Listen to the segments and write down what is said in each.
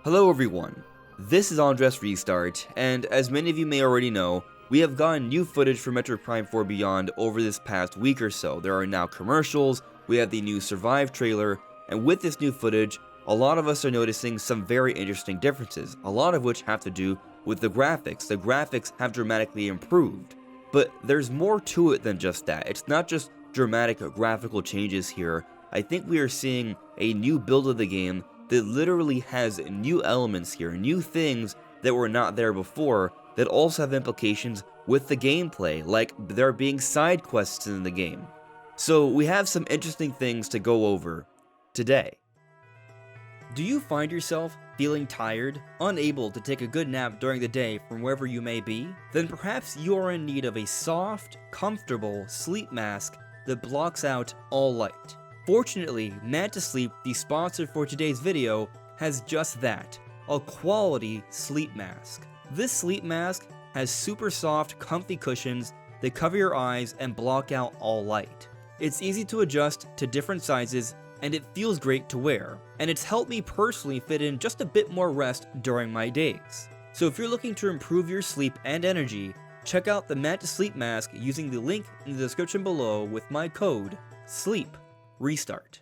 Hello everyone, this is AndresRestart, and as many of you may already know, we have gotten new footage for Metroid Prime 4 Beyond over this past week or so. There are now commercials, we have the new Survive trailer, and with this new footage, a lot of us are noticing some very interesting differences, a lot of which have to do with the graphics. The graphics have dramatically improved, but there's more to it than just that. It's not just dramatic graphical changes here. I think we are seeing a new build of the game that literally has new elements here, new things that were not there before, that also have implications with the gameplay, like there being side quests in the game. So we have some interesting things to go over today. Do you find yourself feeling tired, unable to take a good nap during the day from wherever you may be? Then perhaps you are in need of a soft, comfortable sleep mask that blocks out all light. Fortunately, Manta Sleep, the sponsor for today's video, has just that, a quality sleep mask. This sleep mask has super soft, comfy cushions that cover your eyes and block out all light. It's easy to adjust to different sizes, and it feels great to wear, and it's helped me personally fit in just a bit more rest during my days. So if you're looking to improve your sleep and energy, check out the Manta Sleep mask using the link in the description below with my code SLEEPRESTART.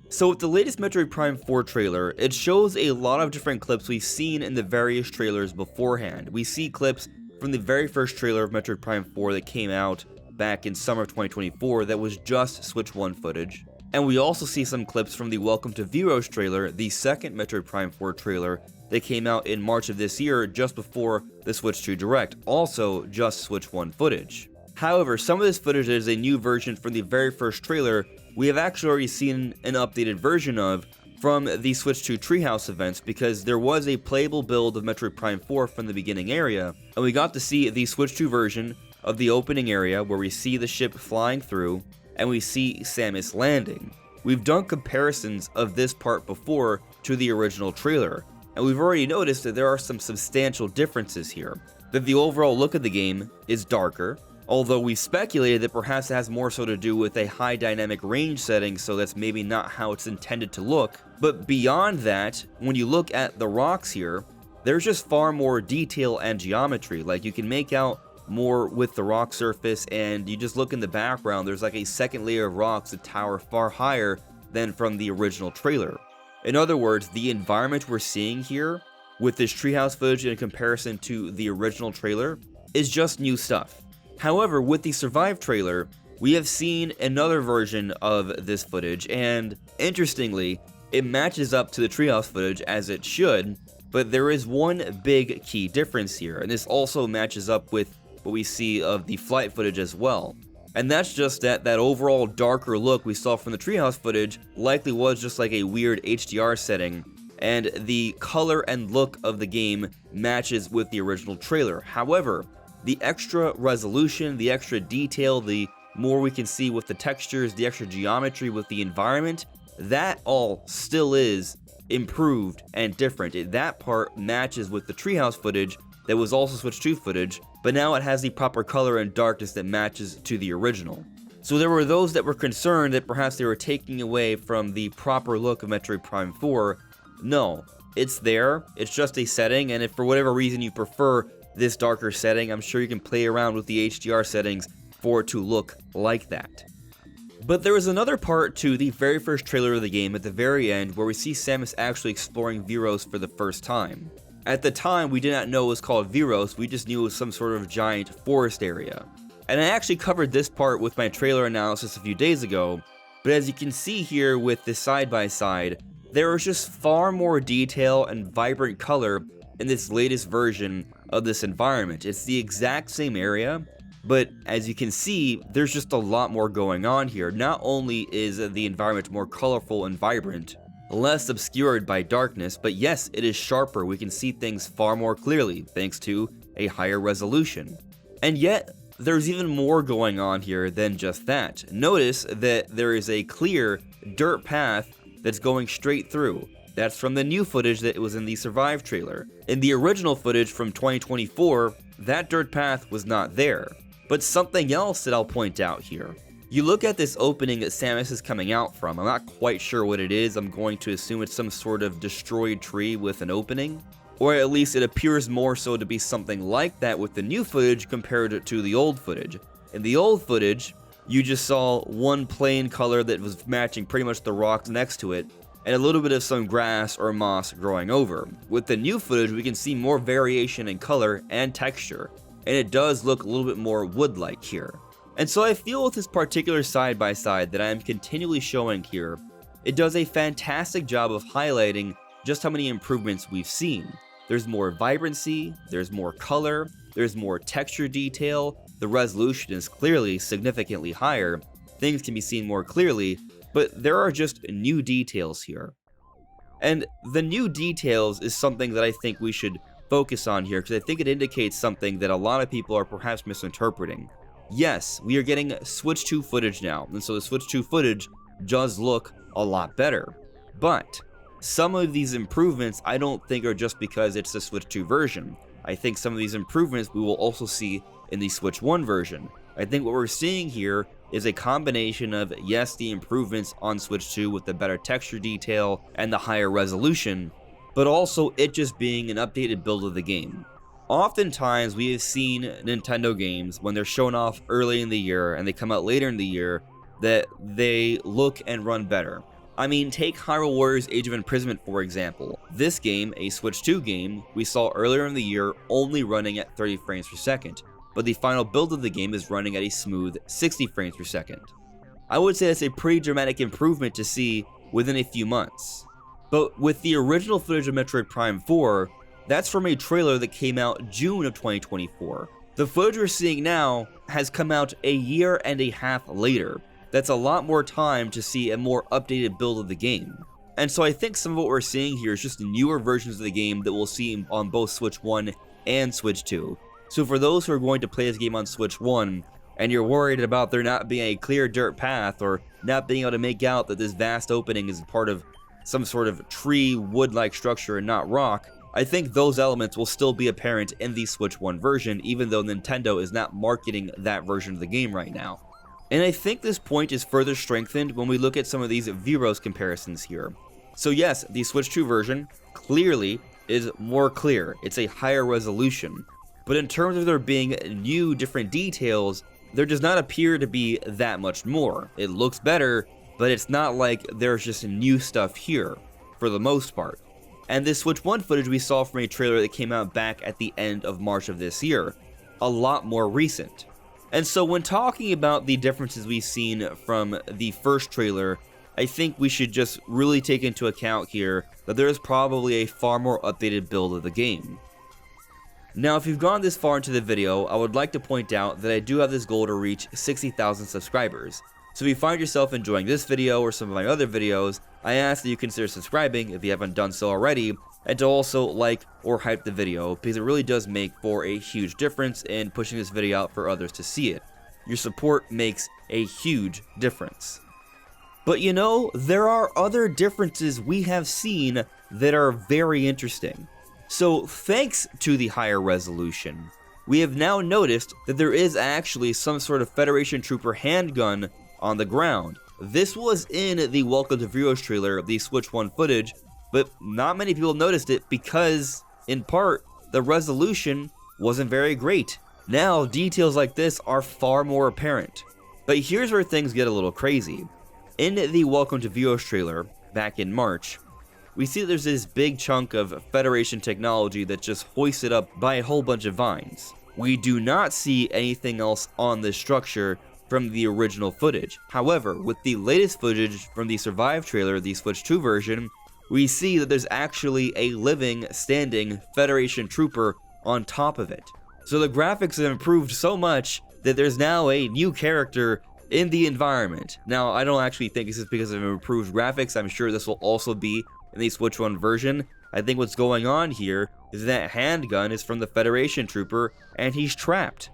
So with the latest Metroid Prime 4 trailer, it shows a lot of different clips we've seen in the various trailers beforehand. We see clips from the very first trailer of Metroid Prime 4 that came out back in summer of 2024 that was just Switch 1 footage. And we also see some clips from the Welcome to Veros trailer, the second Metroid Prime 4 trailer that came out in March of this year just before the Switch 2 Direct, also just Switch 1 footage. However, some of this footage is a new version from the very first trailer we have actually already seen an updated version of from the Switch 2 Treehouse events, because there was a playable build of Metroid Prime 4 from the beginning area, and we got to see the Switch 2 version of the opening area where we see the ship flying through, and we see Samus landing. We've done comparisons of this part before to the original trailer, and we've already noticed that there are some substantial differences here. That the overall look of the game is darker, although we speculated that perhaps it has more so to do with a high dynamic range setting, so that's maybe not how it's intended to look. But beyond that, when you look at the rocks here, there's just far more detail and geometry. Like, you can make out more with the rock surface, and you just look in the background, there's like a second layer of rocks that tower far higher than from the original trailer. In other words, the environment we're seeing here with this treehouse footage in comparison to the original trailer is just new stuff. However, with the Survive trailer, we have seen another version of this footage, and interestingly, it matches up to the treehouse footage as it should, but there is one big key difference here, and this also matches up with what we see of the flight footage as well. And that's just that overall darker look we saw from the treehouse footage likely was just like a weird HDR setting, and the color and look of the game matches with the original trailer. However, the extra resolution, the extra detail, the more we can see with the textures, the extra geometry with the environment, that all still is improved and different. That part matches with the treehouse footage that was also Switch 2 footage, but now it has the proper color and darkness that matches to the original. So there were those that were concerned that perhaps they were taking away from the proper look of Metroid Prime 4. No, it's there, it's just a setting, and if for whatever reason you prefer this darker setting, I'm sure you can play around with the HDR settings for it to look like that. But there was another part to the very first trailer of the game at the very end where we see Samus actually exploring Veros for the first time. At the time, we did not know it was called Veros, we just knew it was some sort of giant forest area. And I actually covered this part with my trailer analysis a few days ago, but as you can see here with this side-by-side, there is just far more detail and vibrant color in this latest version of this environment. It's the exact same area, but as you can see, there's just a lot more going on here. Not only is the environment more colorful and vibrant, less obscured by darkness, but yes, it is sharper. We can see things far more clearly thanks to a higher resolution. And yet, there's even more going on here than just that. Notice that there is a clear dirt path that's going straight through. That's from the new footage that was in the Survive trailer. In the original footage from 2024, that dirt path was not there. But something else that I'll point out here. You look at this opening that Samus is coming out from, I'm not quite sure what it is. I'm going to assume it's some sort of destroyed tree with an opening, or at least it appears more so to be something like that with the new footage compared to the old footage. In the old footage, you just saw one plain color that was matching pretty much the rocks next to it, and a little bit of some grass or moss growing over. With the new footage, we can see more variation in color and texture, and it does look a little bit more wood-like here. And so I feel with this particular side-by-side that I am continually showing here, it does a fantastic job of highlighting just how many improvements we've seen. There's more vibrancy, there's more color, there's more texture detail, the resolution is clearly significantly higher, things can be seen more clearly, but there are just new details here. And the new details is something that I think we should focus on here, because I think it indicates something that a lot of people are perhaps misinterpreting. Yes, we are getting Switch 2 footage now, and so the Switch 2 footage does look a lot better. But some of these improvements I don't think are just because it's the Switch 2 version. I think some of these improvements we will also see in the Switch 1 version. I think what we're seeing here is a combination of, yes, the improvements on Switch 2 with the better texture detail and the higher resolution, but also it just being an updated build of the game. Oftentimes, we have seen Nintendo games, when they're shown off early in the year and they come out later in the year, that they look and run better. I mean, take Hyrule Warriors Age of Imprisonment for example. This game, a Switch 2 game, we saw earlier in the year only running at 30 frames per second, but the final build of the game is running at a smooth 60 frames per second. I would say that's a pretty dramatic improvement to see within a few months. But with the original footage of Metroid Prime 4, that's from a trailer that came out June of 2024. The footage we're seeing now has come out a year and a half later. That's a lot more time to see a more updated build of the game. And so I think some of what we're seeing here is just newer versions of the game that we'll see on both Switch 1 and Switch 2. So for those who are going to play this game on Switch 1, and you're worried about there not being a clear dirt path, or not being able to make out that this vast opening is part of some sort of tree, wood-like structure and not rock, I think those elements will still be apparent in the Switch 1 version, even though Nintendo is not marketing that version of the game right now. And I think this point is further strengthened when we look at some of these Viros comparisons here. So yes, the Switch 2 version clearly is more clear, it's a higher resolution, but in terms of there being new different details, there does not appear to be that much more. It looks better, but it's not like there's just new stuff here, for the most part. And this Switch 1 footage we saw from a trailer that came out back at the end of March of this year, a lot more recent. And so when talking about the differences we've seen from the first trailer, I think we should just really take into account here that there is probably a far more updated build of the game. Now, if you've gone this far into the video, I would like to point out that I do have this goal to reach 60,000 subscribers. So if you find yourself enjoying this video or some of my other videos, I ask that you consider subscribing if you haven't done so already, and to also like or hype the video, because it really does make for a huge difference in pushing this video out for others to see it. Your support makes a huge difference. But you know, there are other differences we have seen that are very interesting. So thanks to the higher resolution, we have now noticed that there is actually some sort of Federation Trooper handgun on the ground. This was in the Welcome to Heroes trailer of the Switch 1 footage, but not many people noticed it because, in part, the resolution wasn't very great. Now, details like this are far more apparent. But here's where things get a little crazy. In the Welcome to Heroes trailer, back in March, we see that there's this big chunk of Federation technology that's just hoisted up by a whole bunch of vines. We do not see anything else on this structure from the original footage. However, with the latest footage from the Survive trailer, the Switch 2 version, we see that there's actually a living, standing Federation Trooper on top of it. So the graphics have improved so much that there's now a new character in the environment. Now, I don't actually think this is because of improved graphics. I'm sure this will also be in the Switch 1 version. I think what's going on here is that handgun is from the Federation Trooper, and he's trapped.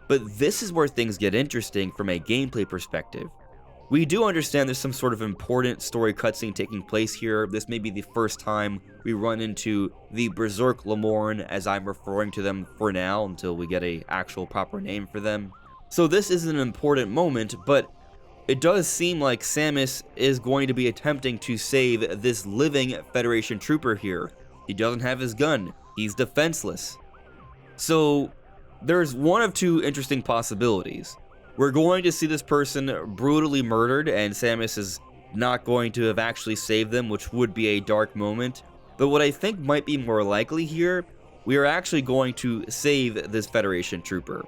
But this is where things get interesting from a gameplay perspective. We do understand there's some sort of important story cutscene taking place here. This may be the first time we run into the Berserk Lamorn, as I'm referring to them for now, until we get an actual proper name for them. So this is an important moment, but it does seem like Samus is going to be attempting to save this living Federation trooper here. He doesn't have his gun. He's defenseless. So there's one of two interesting possibilities. We're going to see this person brutally murdered, and Samus is not going to have actually saved them, which would be a dark moment. But what I think might be more likely here, we are actually going to save this Federation trooper.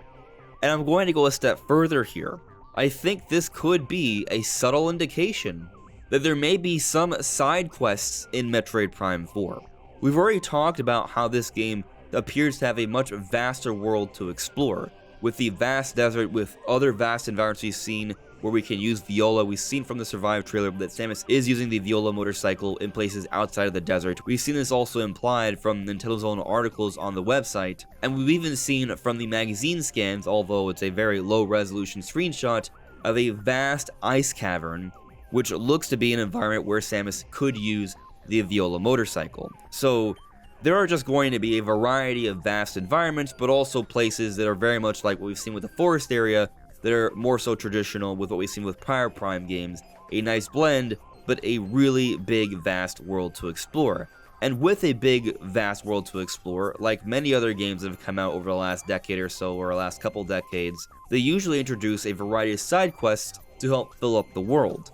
And I'm going to go a step further here. I think this could be a subtle indication that there may be some side quests in Metroid Prime 4. We've already talked about how this game appears to have a much vaster world to explore, with the vast desert, with other vast environments we've seen where we can use Viola. We've seen from the Survive trailer that Samus is using the Viola motorcycle in places outside of the desert. We've seen this also implied from Nintendo's own articles on the website, and we've even seen from the magazine scans, although it's a very low resolution screenshot, of a vast ice cavern, which looks to be an environment where Samus could use the Viola motorcycle. So there are just going to be a variety of vast environments, but also places that are very much like what we've seen with the forest area, that are more so traditional with what we've seen with prior Prime games. A nice blend, but a really big, vast world to explore. And with a big, vast world to explore, like many other games that have come out over the last decade or so, or last couple decades, they usually introduce a variety of side quests to help fill up the world.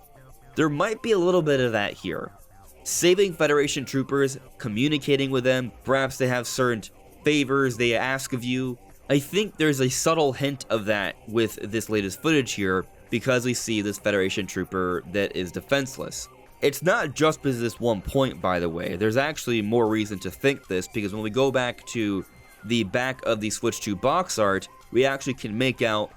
There might be a little bit of that here. Saving Federation troopers, communicating with them, perhaps they have certain favors they ask of you. I think there's a subtle hint of that with this latest footage here, because we see this Federation trooper that is defenseless. It's not just because of this one point, by the way. There's actually more reason to think this, because when we go back to the back of the Switch 2 box art, we actually can make out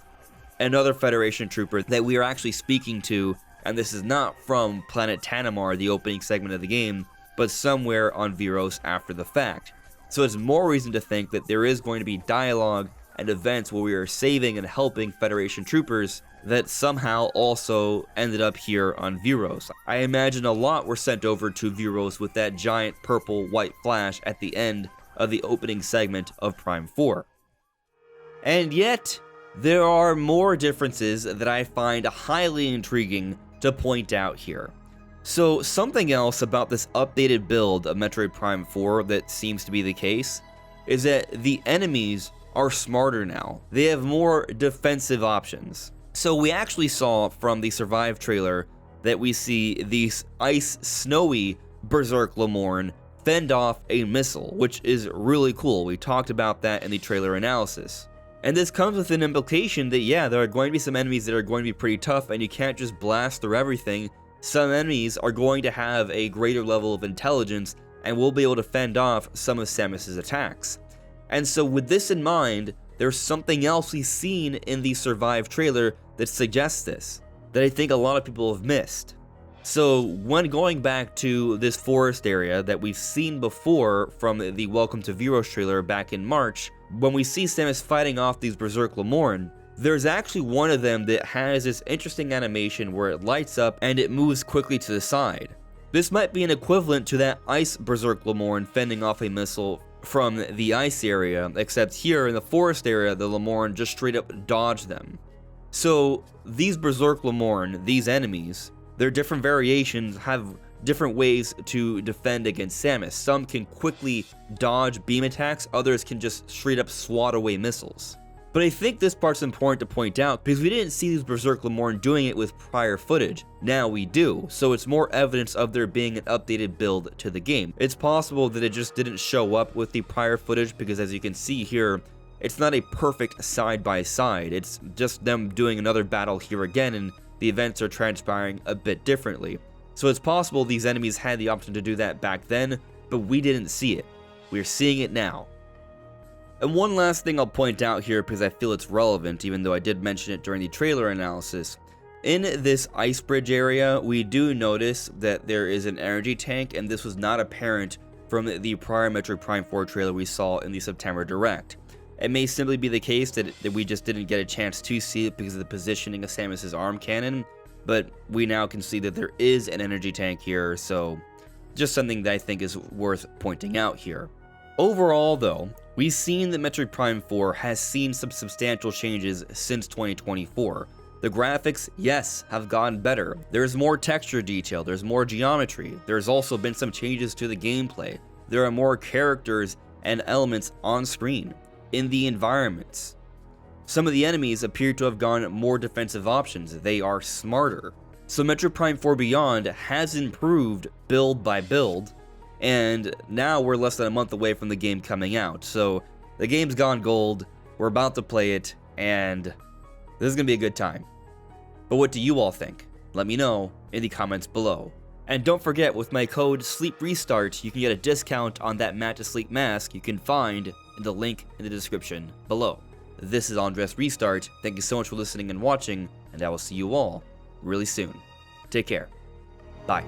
another Federation trooper that we are actually speaking to, and this is not from Planet Tanamar, the opening segment of the game, but somewhere on Viros after the fact. So it's more reason to think that there is going to be dialogue and events where we are saving and helping Federation troopers that somehow also ended up here on Viros. I imagine a lot were sent over to Viros with that giant purple-white flash at the end of the opening segment of Prime 4. And yet, there are more differences that I find highly intriguing to point out here. So something else about this updated build of Metroid Prime 4 that seems to be the case is that the enemies are smarter now. They have more defensive options. So we actually saw from the Survive trailer that we see these ice snowy Berserk Lamorn fend off a missile, which is really cool. We talked about that in the trailer analysis. And this comes with an implication that, yeah, there are going to be some enemies that are going to be pretty tough, and you can't just blast through everything. Some enemies are going to have a greater level of intelligence, and will be able to fend off some of Samus's attacks. And so with this in mind, there's something else we've seen in the Survive trailer that suggests this, that I think a lot of people have missed. So when going back to this forest area that we've seen before from the Welcome to Viros trailer back in March, when we see Samus fighting off these Berserk Lamorn, there's actually one of them that has this interesting animation where it lights up and it moves quickly to the side. This might be an equivalent to that Ice Berserk Lamorn fending off a missile from the ice area, except here in the forest area, the Lamorn just straight up dodge them. So these Berserk Lamorn, these enemies, their different variations have different ways to defend against Samus. Some can quickly dodge beam attacks, others can just straight up swat away missiles. But I think this part's important to point out because we didn't see these Berserk Lamorn doing it with prior footage. Now we do, so it's more evidence of there being an updated build to the game. It's possible that it just didn't show up with the prior footage because, as you can see here, it's not a perfect side-by-side. It's just them doing another battle here again, and the events are transpiring a bit differently. So it's possible these enemies had the option to do that back then, but we didn't see it. We're seeing it now. And one last thing I'll point out here because I feel it's relevant, even though I did mention it during the trailer analysis. In this ice bridge area, we do notice that there is an energy tank, and this was not apparent from the prior Metroid Prime 4 trailer we saw in the September Direct. It may simply be the case that we just didn't get a chance to see it because of the positioning of Samus's arm cannon, but we now can see that there is an energy tank here, so just something that I think is worth pointing out here. Overall, though, we've seen that Metroid Prime 4 has seen some substantial changes since 2024. The graphics, yes, have gotten better. There's more texture detail, there's more geometry. There's also been some changes to the gameplay. There are more characters and elements on screen, in the environments. Some of the enemies appear to have gone more defensive options. They are smarter. So Metroid Prime 4 Beyond has improved build by build, and now we're less than a month away from the game coming out. So the game's gone gold, we're about to play it, and this is going to be a good time. But what do you all think? Let me know in the comments below. And don't forget, with my code SLEEPRESTART, you can get a discount on that Matte to Sleep mask you can find in the link in the description below. This is AndresRestart. Thank you so much for listening and watching, and I will see you all really soon. Take care. Bye.